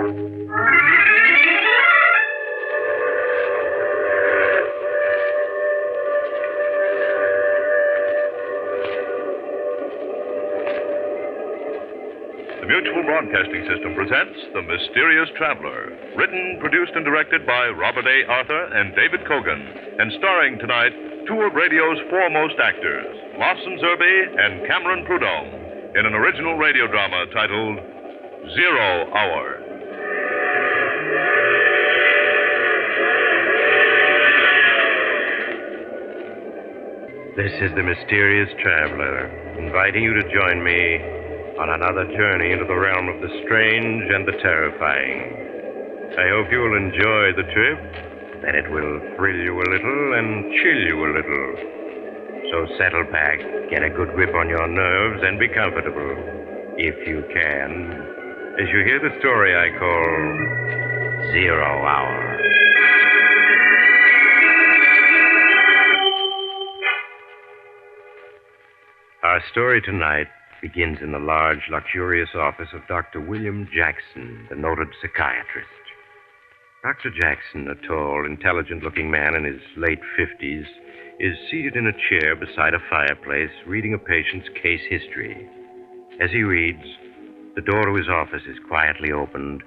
The Mutual Broadcasting System presents The Mysterious Traveler, written, produced, and directed by Robert A. Arthur and David Kogan, and starring tonight two of radio's foremost actors, Lawson Zerbe and Cameron Prudhomme, in an original radio drama titled 0 Hour. This is the Mysterious Traveler, inviting you to join me on another journey into the realm of the strange and the terrifying. I hope you will enjoy the trip, that it will thrill you a little and chill you a little. So settle back, get a good grip on your nerves, and be comfortable, if you can, as you hear the story I call 0 Hour. Our story tonight begins in the large, luxurious office of Dr. William Jackson, the noted psychiatrist. Dr. Jackson, a tall, intelligent-looking man in his late 50s, is seated in a chair beside a fireplace reading a patient's case history. As he reads, the door to his office is quietly opened,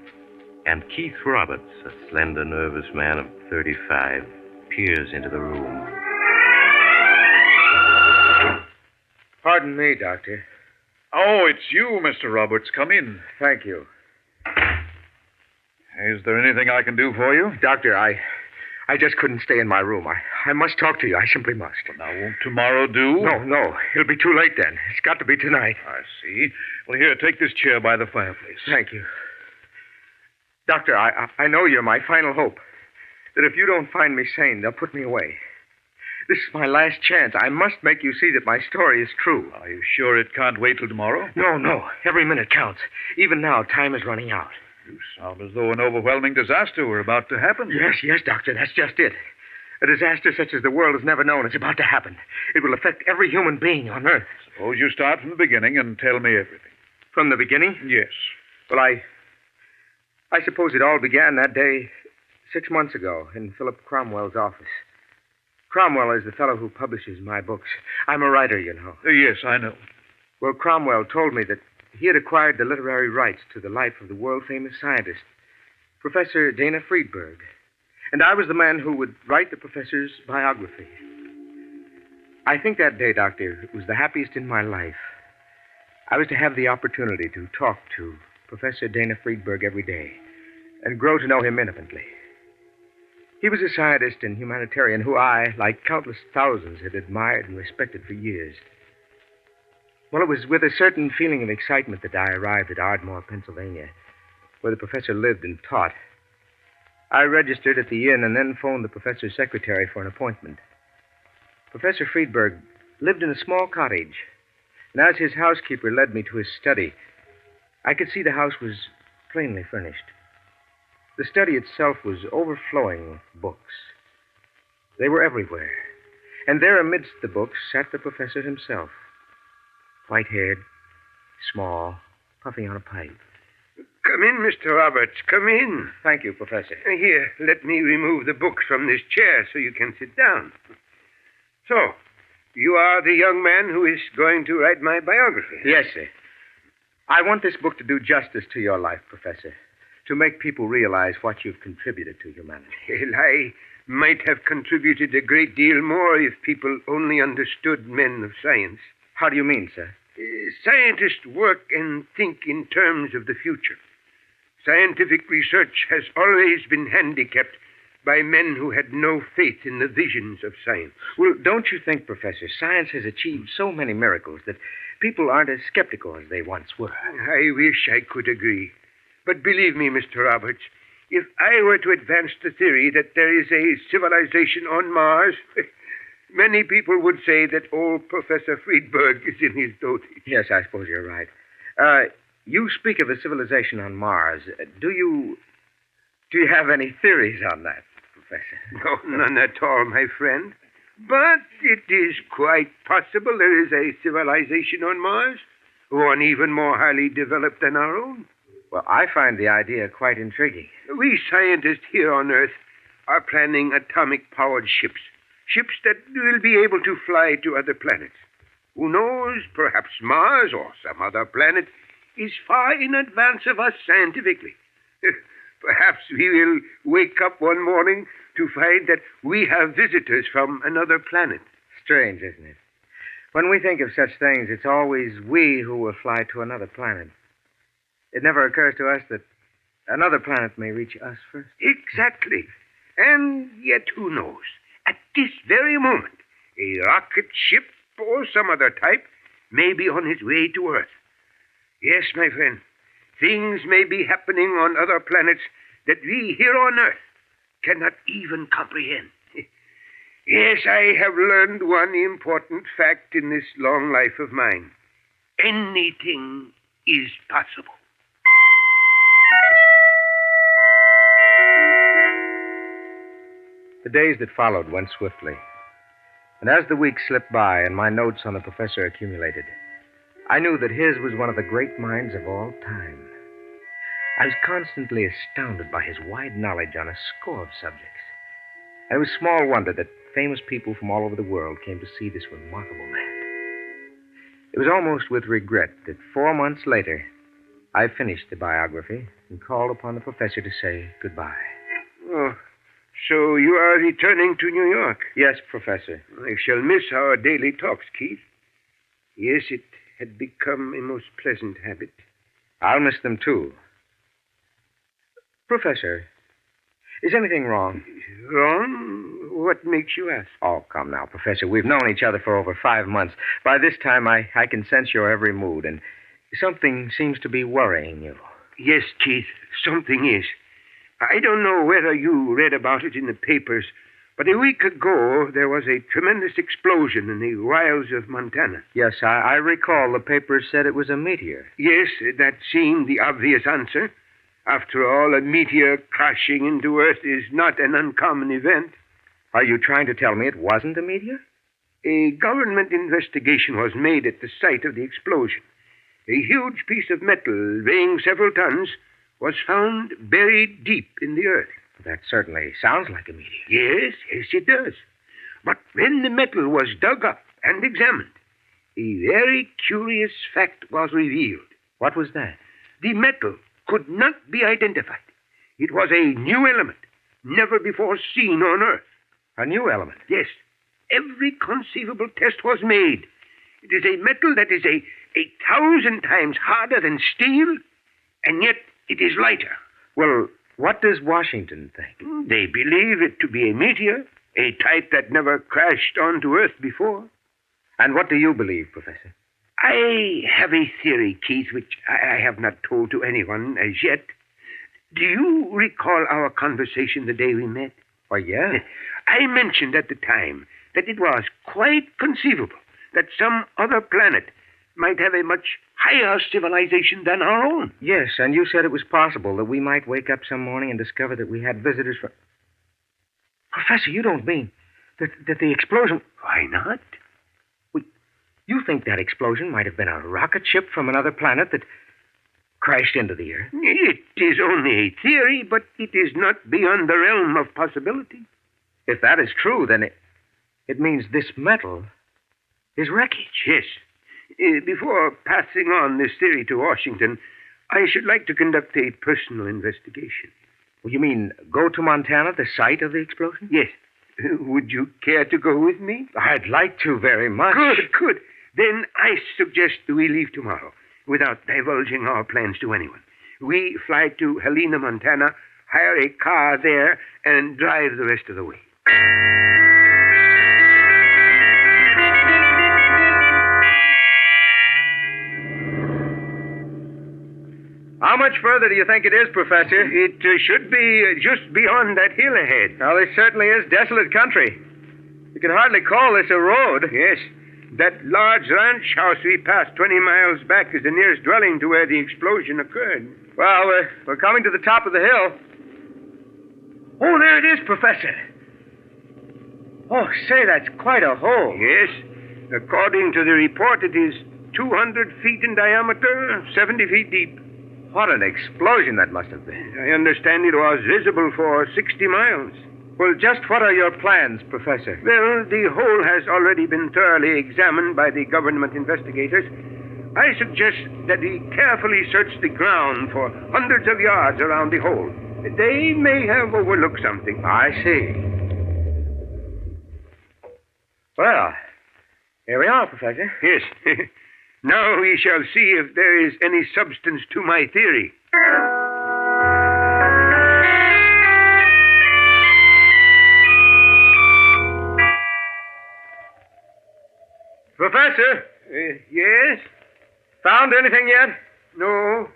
and Keith Roberts, a slender, nervous man of 35, peers into the room. Pardon me, Doctor. Oh, it's you, Mr. Roberts. Come in. Thank you. Is there anything I can do for you? Doctor, I just couldn't stay in my room. I must talk to you. I simply must. Well, now, won't tomorrow do? No. It'll be too late then. It's got to be tonight. I see. Well, here, take this chair by the fireplace. Thank you. Doctor, I know you're my final hope. That if you don't find me sane, they'll put me away. This is my last chance. I must make you see that my story is true. Are you sure it can't wait till tomorrow? No. Every minute counts. Even now, time is running out. You sound as though an overwhelming disaster were about to happen. Yes, Doctor. That's just it. A disaster such as the world has never known is about to happen. It will affect every human being on Earth. Suppose you start from the beginning and tell me everything. From the beginning? Yes. Well, I suppose it all began that day 6 months ago in Philip Cromwell's office. Cromwell is the fellow who publishes my books. I'm a writer, you know. Yes, I know. Well, Cromwell told me that he had acquired the literary rights to the life of the world-famous scientist, Professor Dana Friedberg. And I was the man who would write the professor's biography. I think that day, Doctor, was the happiest in my life. I was to have the opportunity to talk to Professor Dana Friedberg every day and grow to know him intimately. He was a scientist and humanitarian who I, like countless thousands, had admired and respected for years. Well, it was with a certain feeling of excitement that I arrived at Ardmore, Pennsylvania, where the professor lived and taught. I registered at the inn and then phoned the professor's secretary for an appointment. Professor Friedberg lived in a small cottage, and as his housekeeper led me to his study, I could see the house was plainly furnished. The study itself was overflowing with books. They were everywhere. And there amidst the books sat the professor himself. White-haired, small, puffing on a pipe. Come in, Mr. Roberts. Come in. Thank you, Professor. Here, let me remove the books from this chair so you can sit down. So, you are the young man who is going to write my biography? Yes, sir. I want this book to do justice to your life, Professor. To make people realize what you've contributed to humanity. Well, I might have contributed a great deal more if people only understood men of science. How do you mean, sir? Scientists work and think in terms of the future. Scientific research has always been handicapped by men who had no faith in the visions of science. Well, don't you think, Professor, science has achieved so many miracles that people aren't as skeptical as they once were? I wish I could agree. But believe me, Mr. Roberts, if I were to advance the theory that there is a civilization on Mars, many people would say that old Professor Friedberg is in his dotage. Yes, I suppose you're right. You speak of a civilization on Mars. Do you have any theories on that, Professor? No, none at all, my friend. But it is quite possible there is a civilization on Mars, one even more highly developed than our own. Well, I find the idea quite intriguing. We scientists here on Earth are planning atomic-powered ships. Ships that will be able to fly to other planets. Who knows, perhaps Mars or some other planet is far in advance of us scientifically. Perhaps we will wake up one morning to find that we have visitors from another planet. Strange, isn't it? When we think of such things, it's always we who will fly to another planet. It never occurs to us that another planet may reach us first. Exactly. And yet, who knows? At this very moment, a rocket ship or some other type may be on its way to Earth. Yes, my friend, things may be happening on other planets that we here on Earth cannot even comprehend. Yes, I have learned one important fact in this long life of mine. Anything is possible. The days that followed went swiftly. And as the weeks slipped by and my notes on the professor accumulated, I knew that his was one of the great minds of all time. I was constantly astounded by his wide knowledge on a score of subjects. And it was small wonder that famous people from all over the world came to see this remarkable man. It was almost with regret that 4 months later, I finished the biography and called upon the professor to say goodbye. Oh, so you are returning to New York? Yes, Professor. I shall miss our daily talks, Keith. Yes, it had become a most pleasant habit. I'll miss them, too. Professor, is anything wrong? Wrong? What makes you ask? Oh, come now, Professor. We've known each other for over 5 months. By this time, I can sense your every mood, and something seems to be worrying you. Yes, Keith, something is. I don't know whether you read about it in the papers, but a week ago there was a tremendous explosion in the wilds of Montana. Yes, I recall the papers said it was a meteor. Yes, that seemed the obvious answer. After all, a meteor crashing into Earth is not an uncommon event. Are you trying to tell me it wasn't a meteor? A government investigation was made at the site of the explosion. A huge piece of metal weighing several tons was found buried deep in the earth. That certainly sounds like a meteor. Yes, it does. But when the metal was dug up and examined, a very curious fact was revealed. What was that? The metal could not be identified. It was a new element, never before seen on Earth. A new element? Yes. Every conceivable test was made. It is a metal that is a 1,000 times harder than steel, and yet it is lighter. Well, what does Washington think? They believe it to be a meteor, a type that never crashed onto Earth before. And what do you believe, Professor? I have a theory, Keith, which I have not told to anyone as yet. Do you recall our conversation the day we met? Why, yeah. I mentioned at the time that it was quite conceivable that some other planet might have a much higher civilization than our own. Yes, and you said it was possible that we might wake up some morning and discover that we had visitors from... Professor, you don't mean that the explosion... Why not? You think that explosion might have been a rocket ship from another planet that crashed into the Earth? It is only a theory, but it is not beyond the realm of possibility. If that is true, then it means this metal is wreckage. Yes. Before passing on this theory to Washington, I should like to conduct a personal investigation. Well, you mean go to Montana, the site of the explosion? Yes. Would you care to go with me? I'd like to very much. Good. Then I suggest we leave tomorrow without divulging our plans to anyone. We fly to Helena, Montana, hire a car there, and drive the rest of the way. How much further do you think it is, Professor? It should be just beyond that hill ahead. Well, this certainly is desolate country. You can hardly call this a road. Yes. That large ranch house we passed 20 miles back is the nearest dwelling to where the explosion occurred. Well, we're coming to the top of the hill. Oh, there it is, Professor. Oh, say, that's quite a hole. Yes. According to the report, it is 200 feet in diameter, 70 feet deep. What an explosion that must have been. I understand it was visible for 60 miles. Well, just what are your plans, Professor? Well, the hole has already been thoroughly examined by the government investigators. I suggest that we carefully search the ground for hundreds of yards around the hole. They may have overlooked something. I see. Well, here we are, Professor. Yes. Now we shall see if there is any substance to my theory. Professor? Yes? Found anything yet? No.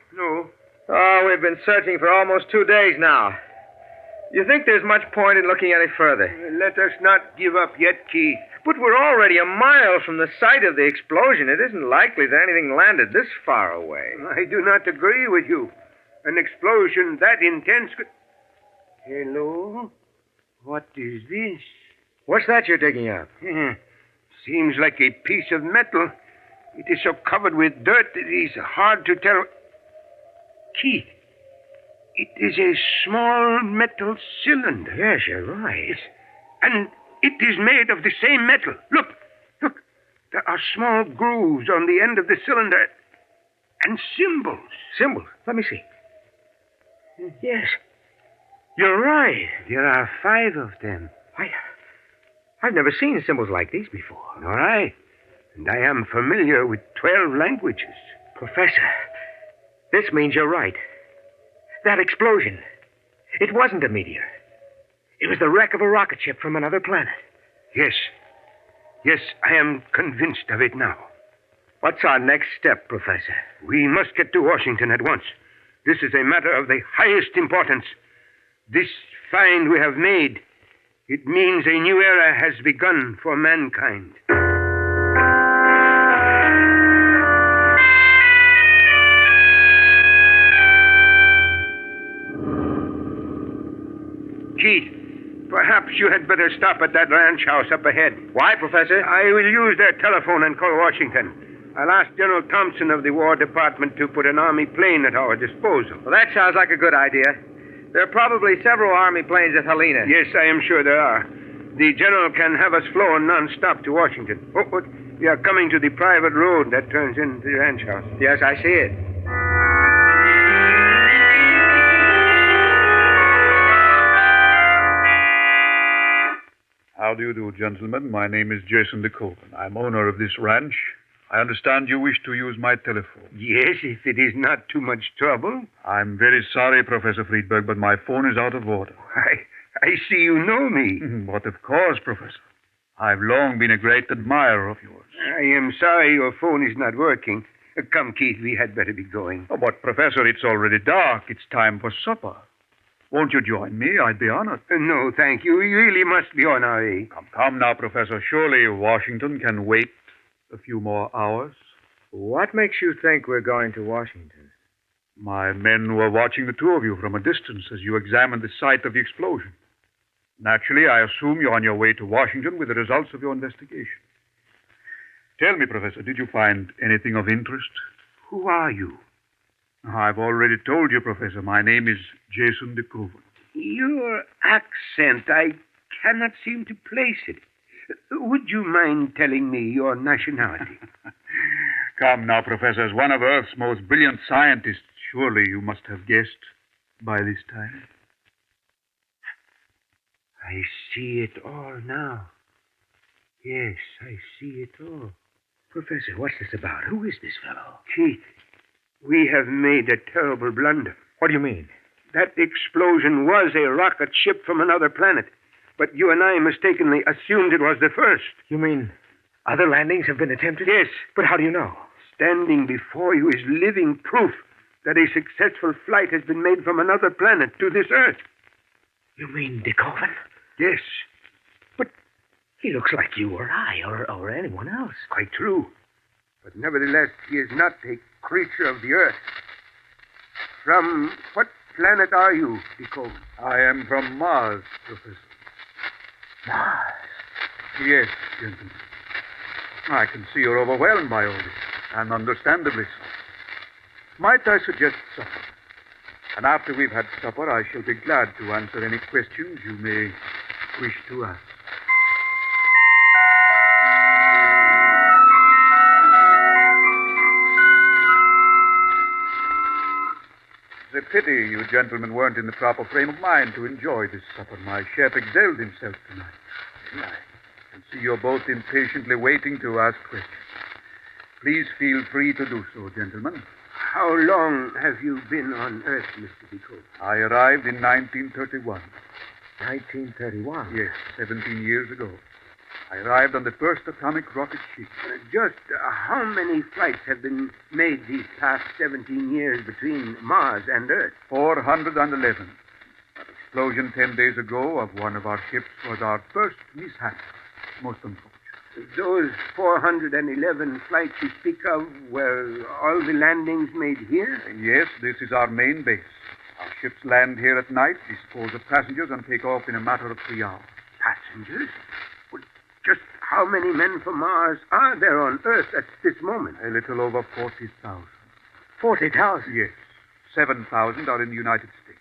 Oh, we've been searching for almost 2 days now. You think there's much point in looking any further? Let us not give up yet, Keith. But we're already a mile from the site of the explosion. It isn't likely that anything landed this far away. I do not agree with you. An explosion that intense could... Hello? What is this? What's that you're digging up? Seems like a piece of metal. It is so covered with dirt that it is hard to tell. Keith, it is a small metal cylinder. Yes, you're right. And it is made of the same metal. Look. There are small grooves on the end of the cylinder. And symbols. Symbols? Let me see. Yes. You're right. There are 5 of them. I've never seen symbols like these before. Nor I. And I am familiar with 12 languages. Professor, this means you're right. That explosion, it wasn't a meteor. It was the wreck of a rocket ship from another planet. Yes, I am convinced of it now. What's our next step, Professor? We must get to Washington at once. This is a matter of the highest importance. This find we have made, it means a new era has begun for mankind. Keith, perhaps you had better stop at that ranch house up ahead. Why, Professor? I will use their telephone and call Washington. I'll ask General Thompson of the War Department to put an Army plane at our disposal. Well, that sounds like a good idea. There are probably several Army planes at Helena. Yes, I am sure there are. The General can have us flown non-stop to Washington. We are coming to the private road that turns into the ranch house. Yes, I see it. How do you do, gentlemen? My name is Jason DeCoven. I'm owner of this ranch. I understand you wish to use my telephone. Yes, if it is not too much trouble. I'm very sorry, Professor Friedberg, but my phone is out of order. I see you know me. But of course, Professor. I've long been a great admirer of yours. I am sorry your phone is not working. Come, Keith, we had better be going. Oh, but, Professor, it's already dark. It's time for supper. Won't you join me? I'd be honored. No, thank you. We really must be on our way. Come now, Professor. Surely Washington can wait a few more hours. What makes you think we're going to Washington? My men were watching the two of you from a distance as you examined the site of the explosion. Naturally, I assume you're on your way to Washington with the results of your investigation. Tell me, Professor, did you find anything of interest? Who are you? I've already told you, Professor. My name is Jason DeCoven. Your accent, I cannot seem to place it. Would you mind telling me your nationality? Come now, Professor. As one of Earth's most brilliant scientists, surely you must have guessed by this time. I see it all now. Yes, I see it all. Professor, what's this about? Who is this fellow? Keith, we have made a terrible blunder. What do you mean? That explosion was a rocket ship from another planet. But you and I mistakenly assumed it was the first. You mean other landings have been attempted? Yes. But how do you know? Standing before you is living proof that a successful flight has been made from another planet to this Earth. You mean DeCoven? Yes. But he looks like you or I or anyone else. Quite true. But nevertheless, he is not a creature of the Earth. From what planet are you, DeCoven? I am from Mars, Professor. Mars? Yes, gentlemen. I can see you're overwhelmed by all this, and understandably so. Might I suggest supper? And after we've had supper, I shall be glad to answer any questions you may wish to ask. It's a pity you gentlemen weren't in the proper frame of mind to enjoy this supper. My chef excelled himself tonight. I can see you're both impatiently waiting to ask questions. Please feel free to do so, gentlemen. How long have you been on Earth, Mr. Decoe? I arrived in 1931. 1931? Yes, 17 years ago. I arrived on the first atomic rocket ship. Just how many flights have been made these past 17 years between Mars and Earth? 411. That explosion 10 days ago of one of our ships was our first mishap. Most unfortunate. Those 411 flights you speak of, were all the landings made here? Yes, this is our main base. Our ships land here at night, dispose of passengers, and take off in a matter of 3 hours. Passengers? Well, just how many men from Mars are there on Earth at this moment? A little over 40,000. 40,000? Yes. 7,000 are in the United States.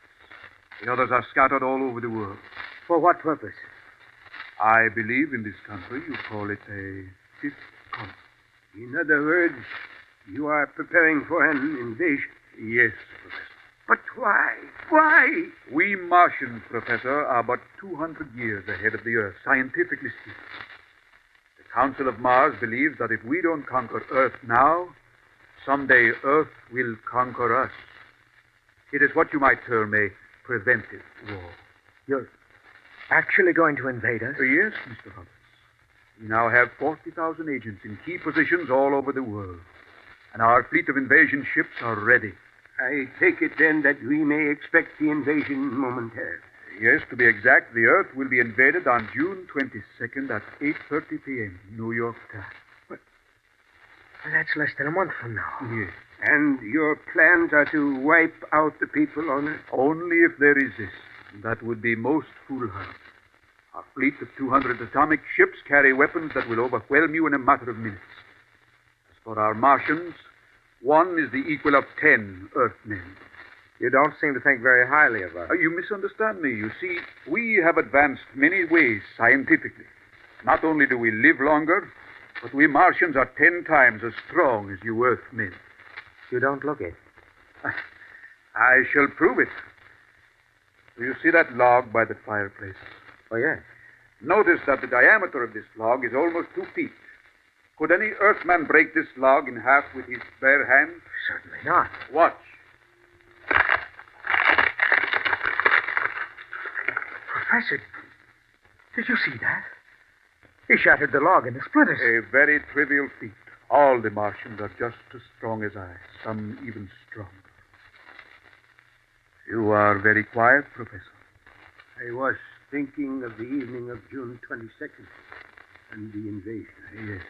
The others are scattered all over the world. For what purpose? I believe in this country you call it a fifth colony. In other words, you are preparing for an invasion. Yes, Professor. But why? Why? We Martians, Professor, are but 200 years ahead of the Earth, scientifically speaking. The Council of Mars believes that if we don't conquer Earth now, someday Earth will conquer us. It is what you might term a preventive war. You're actually going to invade us? Yes, Mr. Roberts. We now have 40,000 agents in key positions all over the world. And our fleet of invasion ships are ready. I take it then that we may expect the invasion momentarily. Yes, to be exact, the Earth will be invaded on June 22nd at 8:30 p.m., New York time. Well, that's less than a month from now. Yes. And your plans are to wipe out the people on Earth? Only if they resist. That would be most foolhardy. Our fleet of 200 atomic ships carry weapons that will overwhelm you in a matter of minutes. As for our Martians, one is the equal of 10 Earthmen. You don't seem to think very highly of us. You misunderstand me. You see, we have advanced many ways scientifically. Not only do we live longer, but we Martians are 10 times as strong as you Earthmen. You don't look it. I shall prove it. Do you see that log by the fireplace? Oh, yes. Notice that the diameter of this log is almost 2 feet. Could any Earthman break this log in half with his bare hands? Certainly not. Watch. Professor, did you see that? He shattered the log into splinters. A very trivial feat. All the Martians are just as strong as I, some even stronger. You are very quiet, Professor. I was thinking of the evening of June 22nd and the invasion. Yes.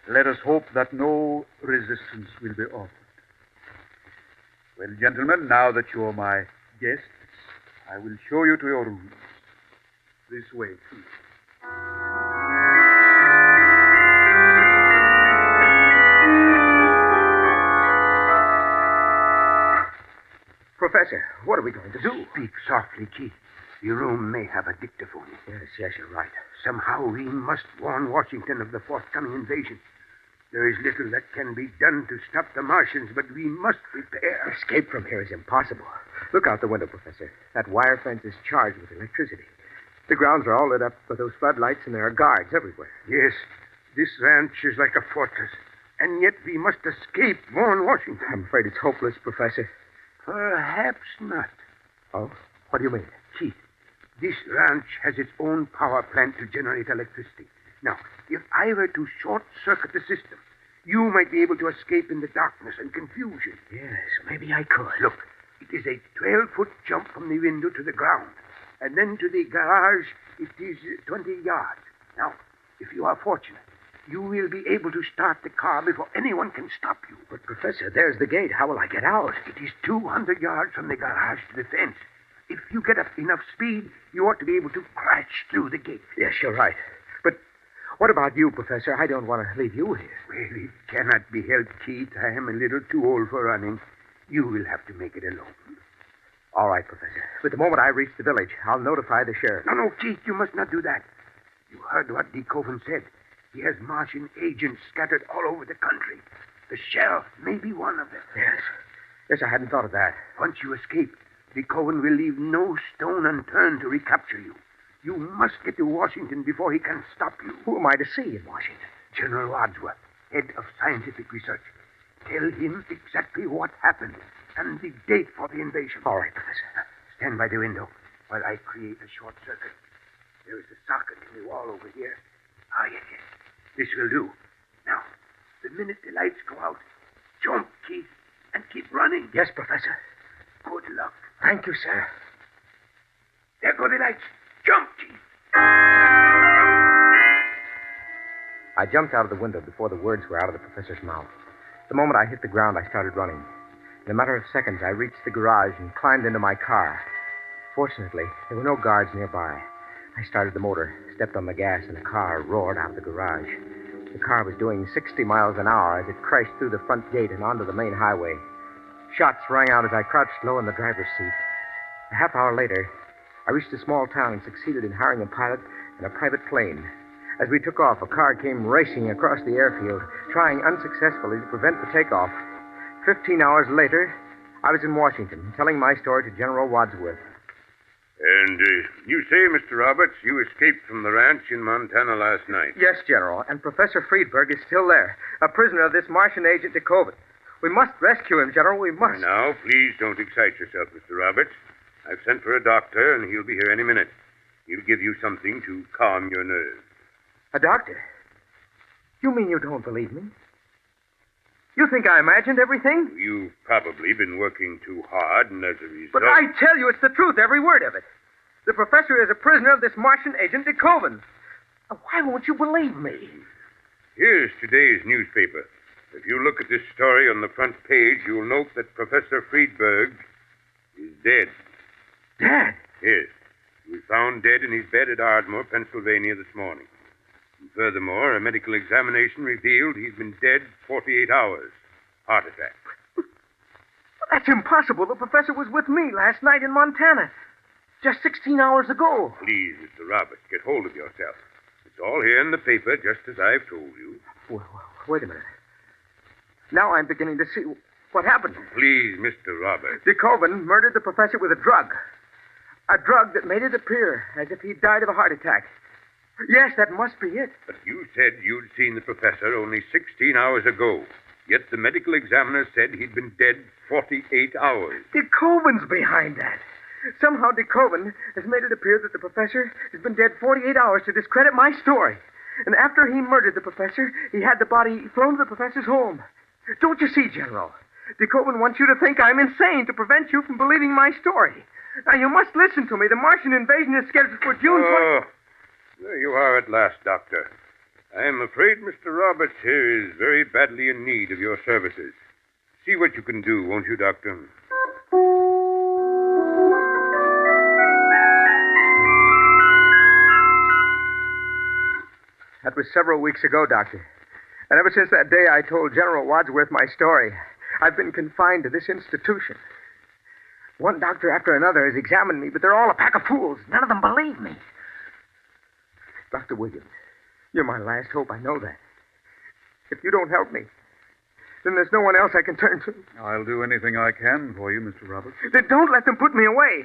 Let us hope that no resistance will be offered. Well, gentlemen, now that you are my guests, I will show you to your rooms. This way, please. Professor, what are we going to do? Speak softly, Keith. Your room may have a dictaphone. Yes, you're right. Somehow we must warn Washington of the forthcoming invasion. There is little that can be done to stop the Martians, but we must prepare. Escape from here is impossible. Look out the window, Professor. That wire fence is charged with electricity. The grounds are all lit up with those floodlights, and there are guards everywhere. Yes, this ranch is like a fortress. And yet we must escape, warn Washington. I'm afraid it's hopeless, Professor. Perhaps not. Oh? What do you mean? Keith, this ranch has its own power plant to generate electricity. Now, if I were to short-circuit the system, you might be able to escape in the darkness and confusion. Yes, maybe I could. Look, it is a 12-foot jump from the window to the ground. And then to the garage, it is 20 yards. Now, if you are fortunate, you will be able to start the car before anyone can stop you. But, Professor, there's the gate. How will I get out? It is 200 yards from the garage to the fence. If you get up enough speed, you ought to be able to crash through the gate. Yes, you're right. But What about you, Professor? I don't want to leave you here. Well, it cannot be helped, Keith. I am a little too old for running. You will have to make it alone. All right, Professor. But the moment I reach the village, I'll notify the sheriff. No, Keith, you must not do that. You heard what De Koven said. He has Martian agents scattered all over the country. The sheriff may be one of them. Yes. Yes, I hadn't thought of that. Once you escape, De Koven will leave no stone unturned to recapture you. You must get to Washington before he can stop you. Who am I to see in Washington? General Wadsworth, head of scientific research. Tell him exactly what happened and the date for the invasion. All right, Professor. Stand by the window while I create a short circuit. There is a socket in the wall over here. Yes. This will do. Now, the minute the lights go out, jump, Keith, and keep running. Yes, Professor. Good luck. Thank you, sir. There go the lights. Jump, Keith. I jumped out of the window before the words were out of the professor's mouth. The moment I hit the ground, I started running. In a matter of seconds, I reached the garage and climbed into my car. Fortunately, there were no guards nearby. I started the motor, stepped on the gas, and the car roared out of the garage. The car was doing 60 miles an hour as it crashed through the front gate and onto the main highway. Shots rang out as I crouched low in the driver's seat. A half hour later, I reached a small town and succeeded in hiring a pilot and a private plane. As we took off, a car came racing across the airfield, trying unsuccessfully to prevent the takeoff. 15 hours later, I was in Washington, telling my story to General Wadsworth. And you say, Mr. Roberts, you escaped from the ranch in Montana last night. Yes, General, and Professor Friedberg is still there, a prisoner of this Martian agent De Koven. We must rescue him, General, we must. Now, please don't excite yourself, Mr. Roberts. I've sent for a doctor, and he'll be here any minute. He'll give you something to calm your nerves. A doctor? You mean you don't believe me? You think I imagined everything? You've probably been working too hard, and as a result... But I tell you, it's the truth, every word of it. The professor is a prisoner of this Martian agent, De Koven. Why won't you believe me? Here's today's newspaper. If you look at this story on the front page, you'll note that Professor Friedberg is dead. Dead? Yes. He was found dead in his bed at Ardmore, Pennsylvania this morning. And furthermore, a medical examination revealed he's been dead 48 hours. Heart attack. That's impossible. The professor was with me last night in Montana. Just 16 hours ago. Please, Mr. Roberts, get hold of yourself. It's all here in the paper, just as I've told you. Well, wait a minute. Now I'm beginning to see what happened. Please, Mr. Roberts. De Koven murdered the professor with a drug. A drug that made it appear as if he'd died of a heart attack. Yes, that must be it. But you said you'd seen the professor only 16 hours ago. Yet the medical examiner said he'd been dead 48 hours. De Koven's behind that. Somehow De Koven has made it appear that the professor has been dead 48 hours to discredit my story. And after he murdered the professor, he had the body flown to the professor's home. Don't you see, General? De Koven wants you to think I'm insane to prevent you from believing my story. Now, you must listen to me. The Martian invasion is scheduled for June 20... There you are at last, Doctor. I am afraid Mr. Roberts here is very badly in need of your services. See what you can do, won't you, Doctor? That was several weeks ago, Doctor. And ever since that day I told General Wadsworth my story, I've been confined to this institution. One doctor after another has examined me, but they're all a pack of fools. None of them believe me. Dr. Williams, you're my last hope. I know that. If you don't help me, then there's no one else I can turn to. I'll do anything I can for you, Mr. Roberts. Then don't let them put me away.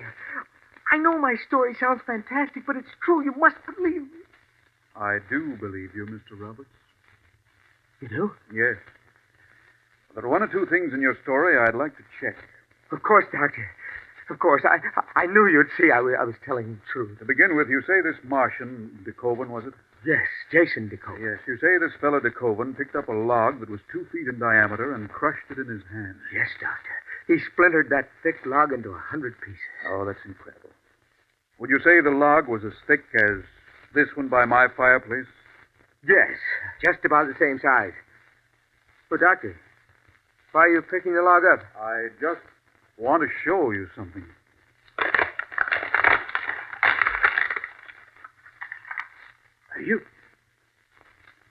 I know my story sounds fantastic, but it's true. You must believe me. I do believe you, Mr. Roberts. You do? Yes. There are one or two things in your story I'd like to check. Of course, Doctor. Of course. I knew you'd see I was telling the truth. To begin with, you say this Martian, De Koven, was it? Yes, Jason De Koven. Yes, you say this fellow De Koven picked up a log that was 2 feet in diameter and crushed it in his hand. Yes, Doctor. He splintered that thick log into 100 pieces. Oh, that's incredible. Would you say the log was as thick as this one by my fireplace? Yes, just about the same size. Well, Doctor, why are you picking the log up? I just want to show you something.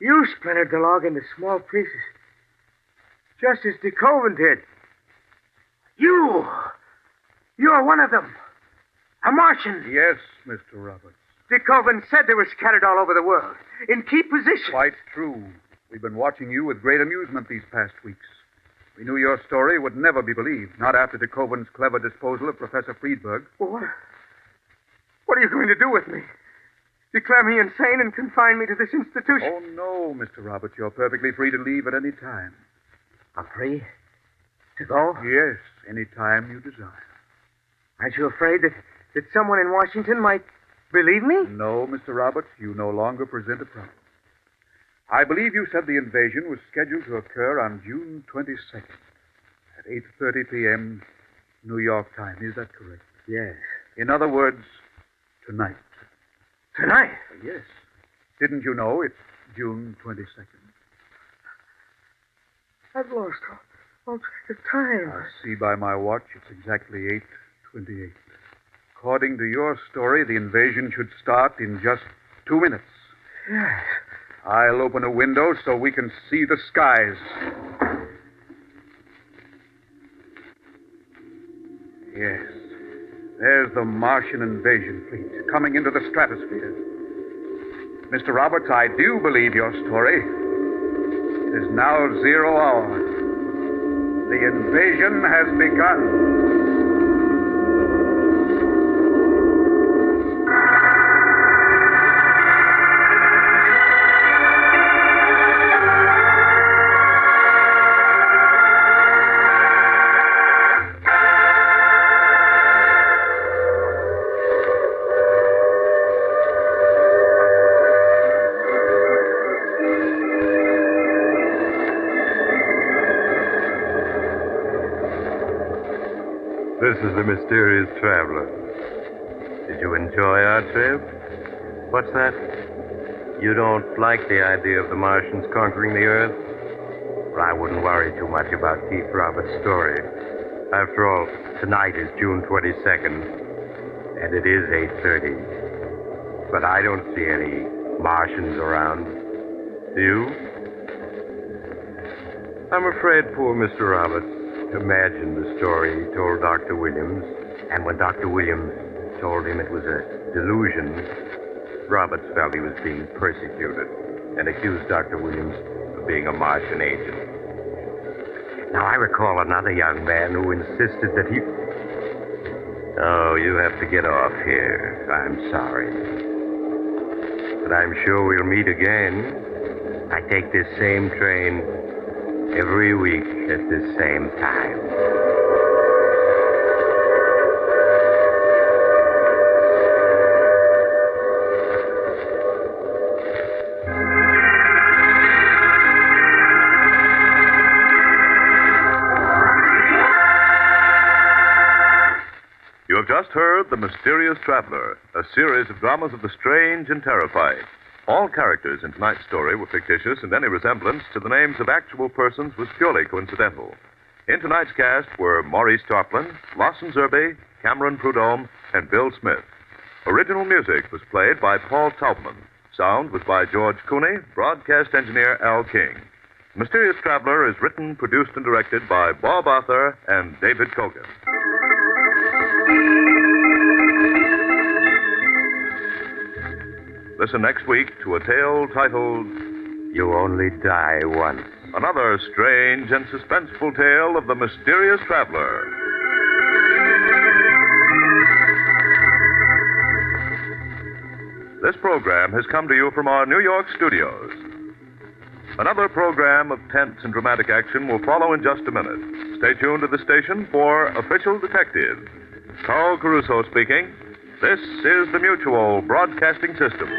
You splintered the log into small pieces. Just as DeKoven did. You're one of them. A Martian. Yes, Mr. Roberts. DeKoven said they were scattered all over the world, in key positions. Quite true. We've been watching you with great amusement these past weeks. We knew your story would never be believed, not after DeKoven's clever disposal of Professor Friedberg. Well, what are you going to do with me? Declare me insane and confine me to this institution? Oh, no, Mr. Roberts. You're perfectly free to leave at any time. I'm free to go? Yes, any time you desire. Aren't you afraid that someone in Washington might believe me? No, Mr. Roberts, you no longer present a problem. I believe you said the invasion was scheduled to occur on June 22nd at 8:30 p.m. New York time. Is that correct? Yes. In other words, tonight. Tonight? Yes. Didn't you know it's June 22nd? I've lost all track of time. I see by my watch it's exactly 8:28. According to your story, the invasion should start in just 2 minutes. Yes. I'll open a window so we can see the skies. Yes. There's the Martian invasion fleet coming into the stratosphere. Mr. Roberts, I do believe your story. It is now 0 hour. The invasion has begun. This is the mysterious traveler. Did you enjoy our trip? What's that? You don't like the idea of the Martians conquering the Earth? Well, I wouldn't worry too much about Keith Roberts' story. After all, tonight is June 22nd, and it is 8:30. But I don't see any Martians around. Do you? I'm afraid poor Mr. Roberts imagined the story he told Dr. Williams, and when Dr. Williams told him it was a delusion, Roberts felt he was being persecuted and accused Dr. Williams of being a Martian agent. Now, I recall another young man who insisted that he... Oh, you have to get off here. I'm sorry. But I'm sure we'll meet again. I take this same train every week at this same time. You have just heard The Mysterious Traveler, a series of dramas of the strange and terrifying. All characters in tonight's story were fictitious, and any resemblance to the names of actual persons was purely coincidental. In tonight's cast were Maurice Tarplin, Lawson Zerbe, Cameron Prudhomme, and Bill Smith. Original music was played by Paul Taubman. Sound was by George Cooney, broadcast engineer Al King. Mysterious Traveler is written, produced, and directed by Bob Arthur and David Kogan. Listen next week to a tale titled You Only Die Once. Another Strange and Suspenseful Tale of the Mysterious Traveler. This program has come to you from our New York studios. Another program of tense and dramatic action will follow in just a minute. Stay tuned to the station for Official Detective. Carl Caruso speaking. This is the Mutual Broadcasting System.